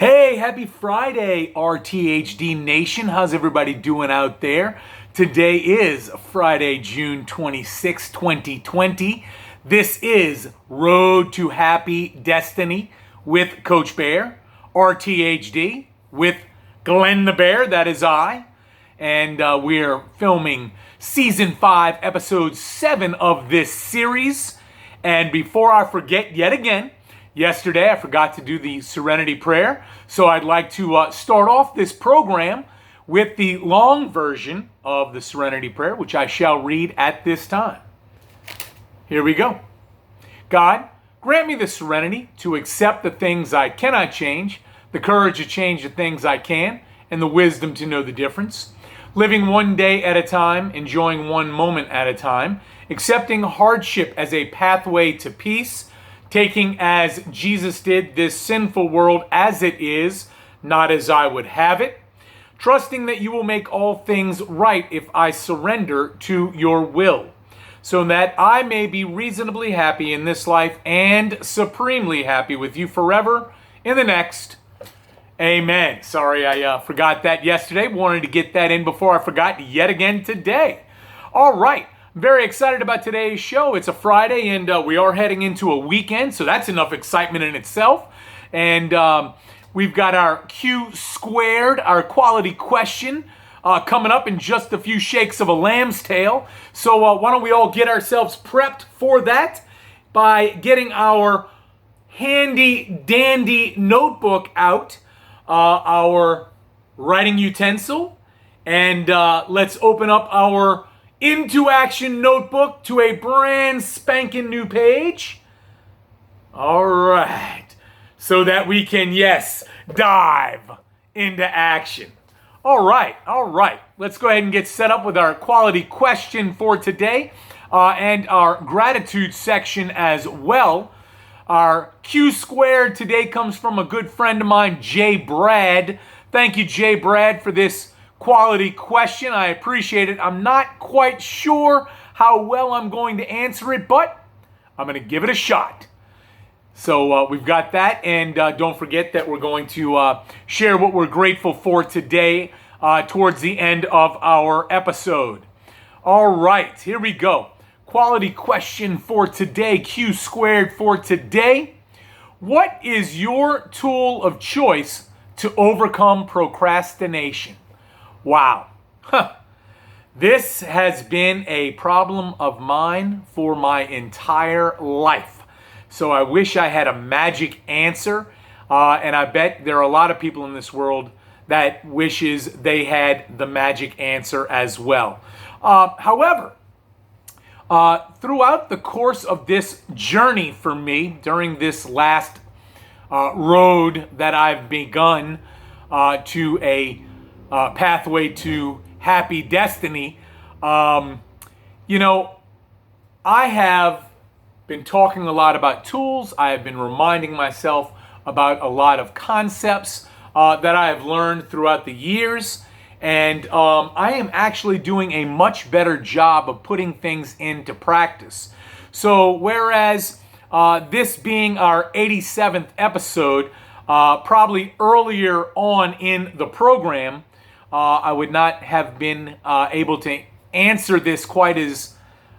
Hey, happy Friday, RTHD Nation. How's everybody doing out there? Today is Friday, June 26, 2020. This is Road to Happy Destiny with Coach Bear, RTHD with Glenn the Bear, that is I. And we're filming Season 5, Episode 7 of this series. And before I forget yet again, yesterday, I forgot to do the Serenity Prayer, so I'd like to start off this program with the long version of the Serenity Prayer, which I shall read at this time. Here we go. God, grant me the serenity to accept the things I cannot change, the courage to change the things I can, and the wisdom to know the difference. Living one day at a time, enjoying one moment at a time, accepting hardship as a pathway to peace, taking as Jesus did this sinful world as it is, not as I would have it. Trusting that you will make all things right if I surrender to your will, so that I may be reasonably happy in this life and supremely happy with you forever in the next. Amen. Sorry, I forgot that yesterday. Wanted to get that in before I forgot yet again today. All right. Very excited about today's show. It's a Friday and we are heading into a weekend, so that's enough excitement in itself. And we've got our Q squared, our quality question, coming up in just a few shakes of a lamb's tail. So why don't we all get ourselves prepped for that by getting our handy dandy notebook out, our writing utensil, and let's open up our Into Action notebook to a brand spanking new page. All right. So that we can, yes, dive into action. All right. Let's go ahead and get set up with our quality question for today and our gratitude section as well. Our Q squared today comes from a good friend of mine, Jay Brad. Thank you, Jay Brad, for this quality question. I appreciate it. I'm not quite sure how well I'm going to answer it, but I'm going to give it a shot. So we've got that, and don't forget that we're going to share what we're grateful for today towards the end of our episode. All right, here we go. Quality question for today, Q squared for today. What is your tool of choice to overcome procrastination? Wow. This has been a problem of mine for my entire life. So I wish I had a magic answer. And I bet there are a lot of people in this world that wishes they had the magic answer as well. However, throughout the course of this journey for me, during this last road that I've begun to a pathway to happy destiny, I have been talking a lot about tools. I have been reminding myself about a lot of concepts that I have learned throughout the years. And I am actually doing a much better job of putting things into practice. So whereas this being our 87th episode, probably earlier on in the program, I would not have been able to answer this quite as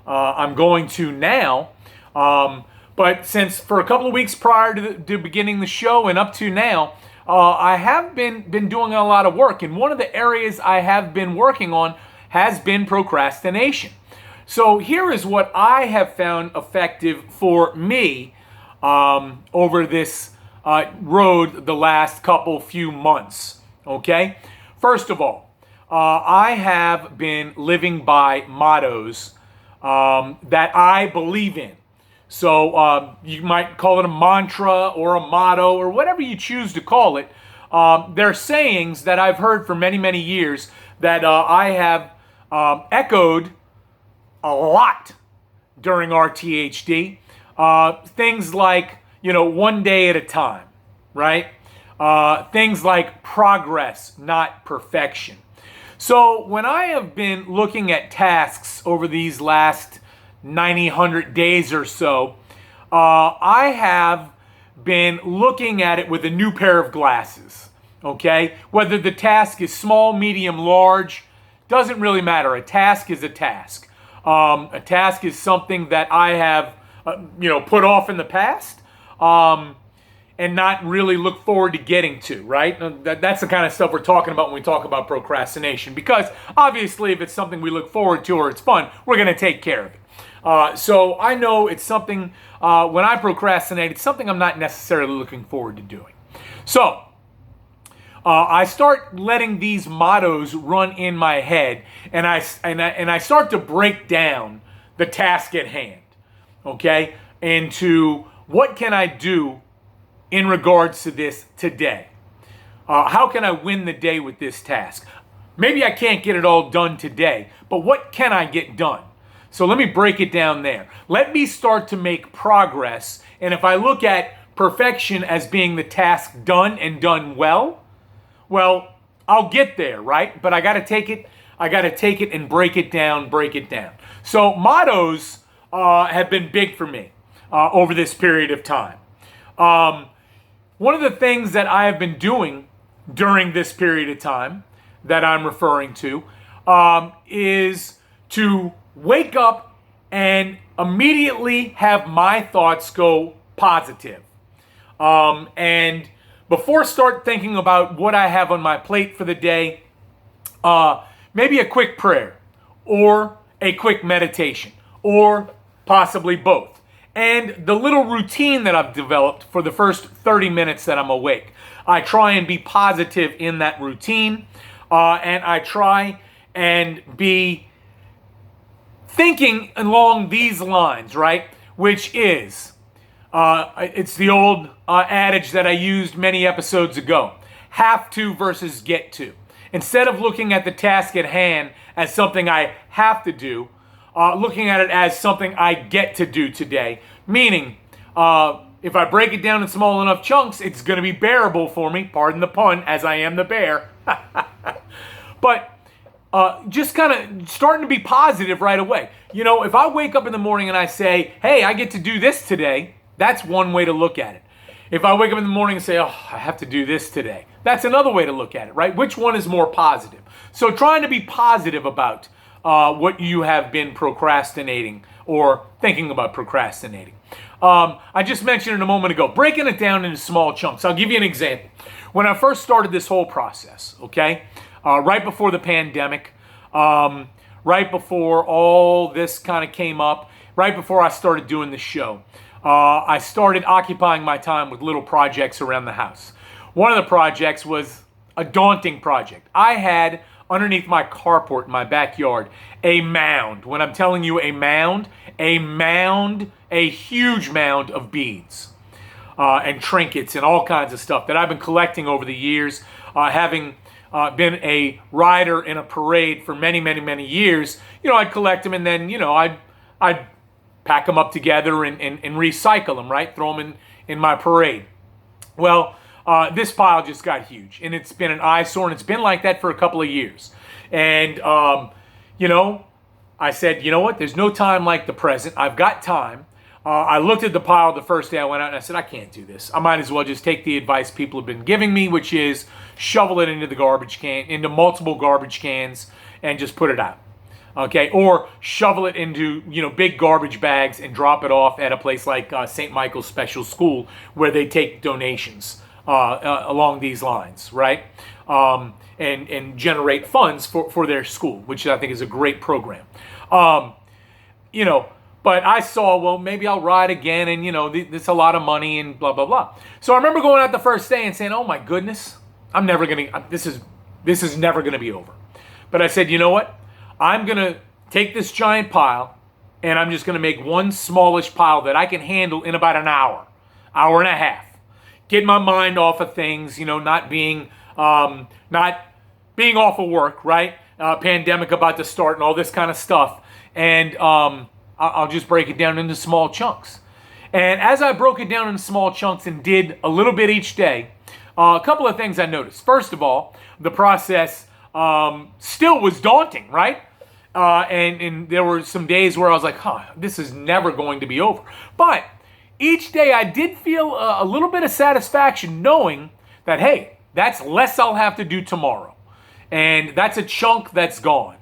I'm going to now. But since for a couple of weeks prior to beginning the show and up to now, I have been doing a lot of work. And one of the areas I have been working on has been procrastination. So here is what I have found effective for me over this road the last few months. Okay? First of all, I have been living by mottos that I believe in. So you might call it a mantra or a motto or whatever you choose to call it. They're sayings that I've heard for many, many years that I have echoed a lot during RTHD. Things like, one day at a time, right? Things like progress, not perfection. So when I have been looking at tasks over these last 90, 100 days or so, I have been looking at it with a new pair of glasses, okay? Whether the task is small, medium, large, doesn't really matter. A task is a task. A task is something that I have, put off in the past and not really look forward to getting to, right? That's the kind of stuff we're talking about when we talk about procrastination, because obviously if it's something we look forward to or it's fun, we're going to take care of it. So I know it's something, when I procrastinate, it's something I'm not necessarily looking forward to doing. So I start letting these mottos run in my head, and I start to break down the task at hand, okay, into what can I do in regards to this today. How can I win the day with this task? Maybe I can't get it all done today, but what can I get done? So let me break it down there. Let me start to make progress, and if I look at perfection as being the task done and done well, I'll get there, right? But I got to take it and break it down. So mottos have been big for me over this period of time. One of the things that I have been doing during this period of time that I'm referring to is to wake up and immediately have my thoughts go positive. And before I start thinking about what I have on my plate for the day, maybe a quick prayer or a quick meditation or possibly both. And the little routine that I've developed for the first 30 minutes that I'm awake, I try and be positive in that routine, and I try and be thinking along these lines, right? Which is, it's the old adage that I used many episodes ago. Have to versus get to. Instead of looking at the task at hand as something I have to do, looking at it as something I get to do today. Meaning, if I break it down in small enough chunks, it's going to be bearable for me, pardon the pun, as I am the bear. But just kind of starting to be positive right away. If I wake up in the morning and I say, hey, I get to do this today, that's one way to look at it. If I wake up in the morning and say, oh, I have to do this today, that's another way to look at it, right? Which one is more positive? So trying to be positive about what you have been procrastinating or thinking about procrastinating. I just mentioned it a moment ago, breaking it down into small chunks. I'll give you an example. When I first started this whole process, okay, right before the pandemic, right before all this kind of came up, right before I started doing the show, I started occupying my time with little projects around the house. One of the projects was a daunting project. I had underneath my carport in my backyard a mound. When I'm telling you a mound, a huge mound of beads and trinkets and all kinds of stuff that I've been collecting over the years, having been a rider in a parade for many, many, many years. I'd collect them and then, I'd pack them up together and recycle them, right? Throw them in my parade. Well, this pile just got huge, and it's been an eyesore, and it's been like that for a couple of years. And, I said, you know what? There's no time like the present. I've got time. I looked at the pile the first day I went out, and I said, I can't do this. I might as well just take the advice people have been giving me, which is shovel it into the garbage can, into multiple garbage cans, and just put it out. Okay, or shovel it into, big garbage bags and drop it off at a place like St. Michael's Special School where they take donations along these lines, right? And generate funds for their school, which I think is a great program. But I saw, well, maybe I'll ride again, and it's a lot of money and blah blah blah. So I remember going out the first day and saying, oh my goodness, this is never gonna be over. But I said, you know what? I'm gonna take this giant pile, and I'm just gonna make one smallish pile that I can handle in about an hour and a half. Get my mind off of things, not being off of work, right? Pandemic about to start and all this kind of stuff. And I'll just break it down into small chunks. And as I broke it down into small chunks and did a little bit each day, a couple of things I noticed. First of all, the process still was daunting, right? And there were some days where I was like, this is never going to be over. But each day I did feel a little bit of satisfaction knowing that, hey, that's less I'll have to do tomorrow. And that's a chunk that's gone.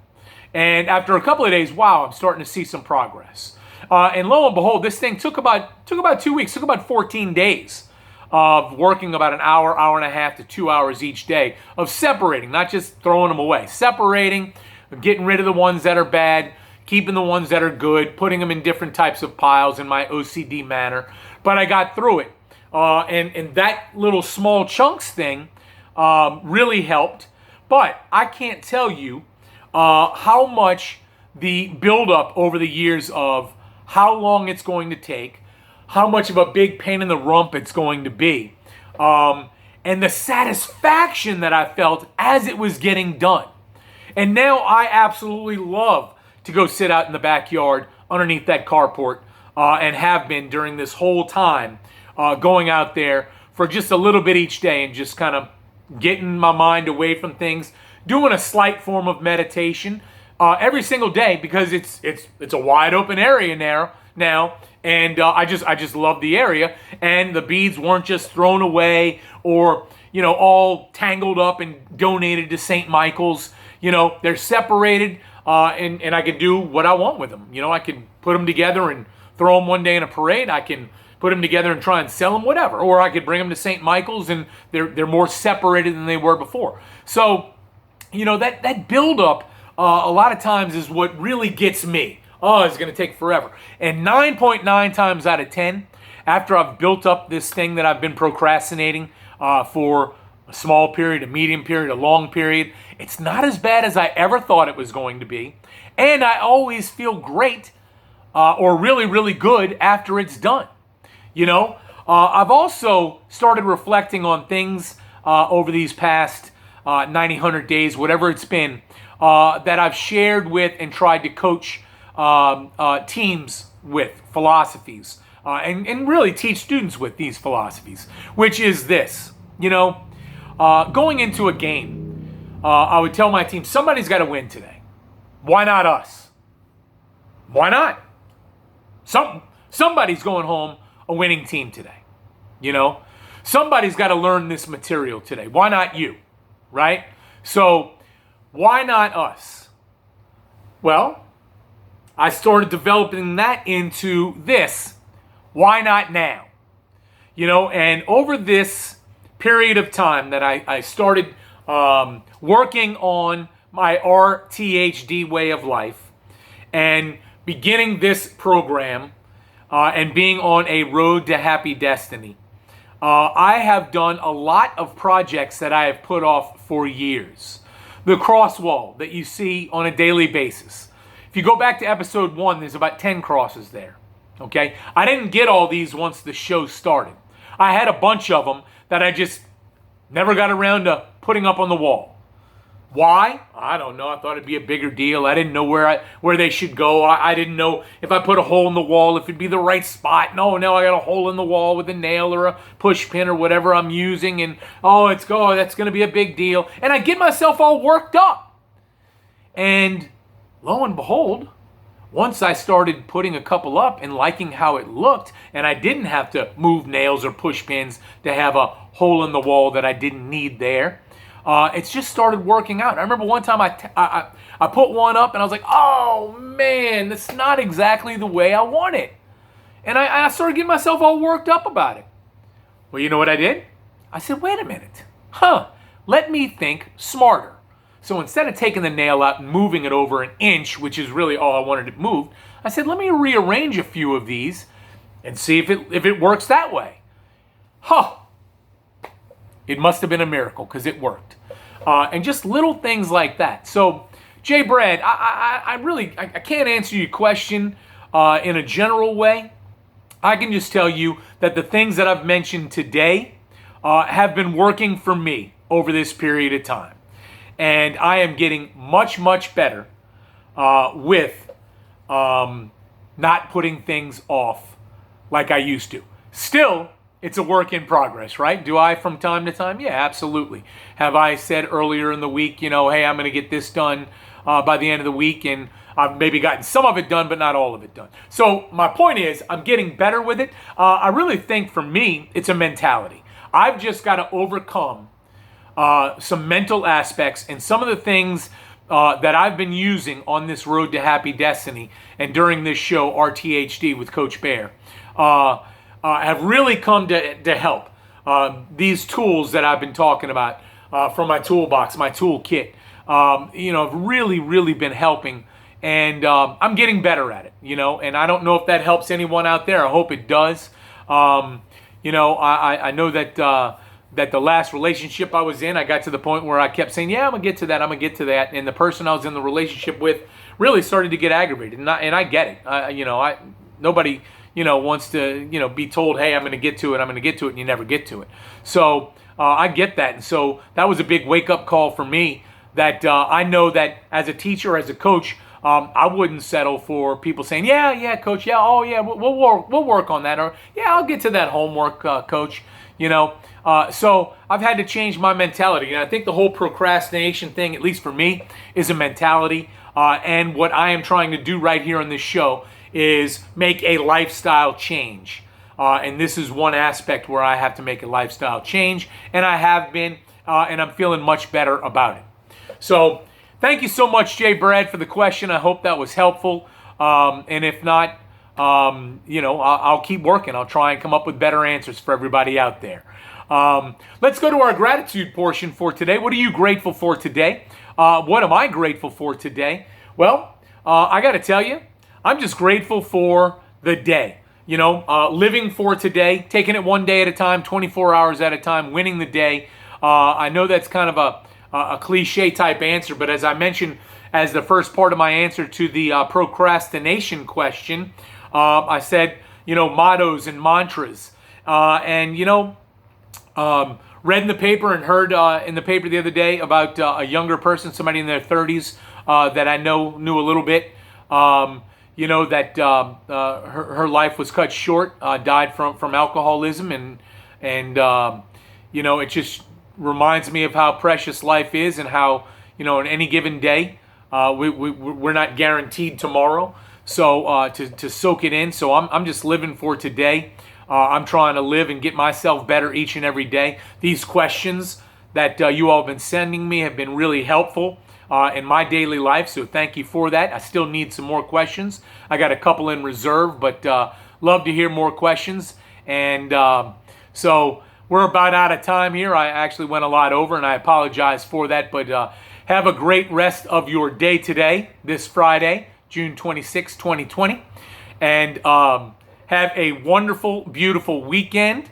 And after a couple of days, wow, I'm starting to see some progress. And lo and behold, this thing took about 2 weeks, took about 14 days of working about an hour, hour and a half to 2 hours each day of separating, not just throwing them away, separating, getting rid of the ones that are bad, keeping the ones that are good, putting them in different types of piles in my OCD manner. But I got through it. And that little small chunks thing really helped. But I can't tell you how much the buildup over the years of how long it's going to take, how much of a big pain in the rump it's going to be, and the satisfaction that I felt as it was getting done. And now I absolutely love to go sit out in the backyard underneath that carport and have been during this whole time, going out there for just a little bit each day and just kind of getting my mind away from things, doing a slight form of meditation every single day because it's a wide open area now, and I just love the area, and the beads weren't just thrown away or all tangled up and donated to St. Michael's. They're separated, and I can do what I want with them. I can put them together and throw them one day in a parade. I can put them together and try and sell them, whatever. Or I could bring them to St. Michael's, and they're more separated than they were before. So, that buildup a lot of times is what really gets me. Oh, it's going to take forever. And 9.9 times out of 10, after I've built up this thing that I've been procrastinating for a small period, a medium period, a long period, it's not as bad as I ever thought it was going to be. And I always feel great or really, really good after it's done. I've also started reflecting on things over these past 90, 100 days, whatever it's been, that I've shared with and tried to coach teams with philosophies and really teach students with these philosophies, which is this. Going into a game, I would tell my team, somebody's got to win today. Why not us? Why not? Somebody's going home a winning team today. Somebody's got to learn this material today. Why not you? Right? So why not us? Well, I started developing that into this. Why not now? And over this period of time that I started working on my RTHD way of life and beginning this program and being on a road to happy destiny, I have done a lot of projects that I have put off for years. The cross wall that you see on a daily basis. If you go back to episode 1, there's about 10 crosses there. Okay? I didn't get all these once the show started. I had a bunch of them that I just never got around to putting up on the wall. Why? I don't know. I thought it'd be a bigger deal. I didn't know where they should go. I didn't know if I put a hole in the wall, if it'd be the right spot. No, I got a hole in the wall with a nail or a push pin or whatever I'm using. And that's going to be a big deal. And I get myself all worked up. And lo and behold, once I started putting a couple up and liking how it looked, and I didn't have to move nails or push pins to have a hole in the wall that I didn't need there, it's just started working out. I remember one time I put one up and I was like, oh man, that's not exactly the way I want it. And I started getting myself all worked up about it. Well, you know what I did? I said, wait a minute. Let me think smarter. So instead of taking the nail out and moving it over an inch, which is really all I wanted to move, I said, let me rearrange a few of these and see if it works that way. It must have been a miracle because it worked. And just little things like that. So, Jay Brad, I can't answer your question in a general way. I can just tell you that the things that I've mentioned today have been working for me over this period of time. And I am getting much, much better with not putting things off like I used to. Still, it's a work in progress, right? Do I from time to time? Yeah, absolutely. Have I said earlier in the week, hey, I'm going to get this done by the end of the week, and I've maybe gotten some of it done, but not all of it done. So my point is, I'm getting better with it. I really think for me, it's a mentality. I've just got to overcome some mental aspects and some of the things that I've been using on this road to happy destiny and during this show, RTHD with Coach Bear, have really come to help. These tools that I've been talking about from my toolbox, my toolkit, have really, really been helping. And I'm getting better at it, and I don't know if that helps anyone out there. I hope it does. I know that the last relationship I was in, I got to the point where I kept saying, yeah, I'm going to get to that. I'm going to get to that. And the person I was in the relationship with really started to get aggravated. And I get it. Nobody, wants to, be told, hey, I'm going to get to it. I'm going to get to it. And you never get to it. So I get that. And so that was a big wake up call for me that I know that as a teacher, as a coach, I wouldn't settle for people saying, yeah, coach, yeah, oh yeah, we'll work on that, or yeah, I'll get to that homework, coach. So I've had to change my mentality, and I think the whole procrastination thing, at least for me, is a mentality. And what I am trying to do right here on this show is make a lifestyle change. And this is one aspect where I have to make a lifestyle change, and I have been, and I'm feeling much better about it. So thank you so much, Jay Brad, for the question. I hope that was helpful. And if not, I'll keep working. I'll try and come up with better answers for everybody out there. Let's go to our gratitude portion for today. What are you grateful for today? What am I grateful for today? Well, I got to tell you, I'm just grateful for the day. Living for today, taking it one day at a time, 24 hours at a time, winning the day. I know that's kind of a cliche type answer, but as I mentioned as the first part of my answer to the procrastination question, I said, mottos and mantras. And read in the paper and heard in the paper the other day about a younger person, somebody in their 30s that I knew a little bit, that her life was cut short, died from alcoholism, and it just reminds me of how precious life is, and how in any given day we're not guaranteed tomorrow. So to soak it in. So I'm just living for today. I'm trying to live and get myself better each and every day. These questions that you all have been sending me have been really helpful in my daily life. So thank you for that. I still need some more questions. I got a couple in reserve, but love to hear more questions. And so we're about out of time here. I actually went a lot over, and I apologize for that. But have a great rest of your day today, this Friday, June 26, 2020. And have a wonderful, beautiful weekend.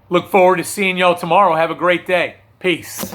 Look forward to seeing y'all tomorrow. Have a great day. Peace.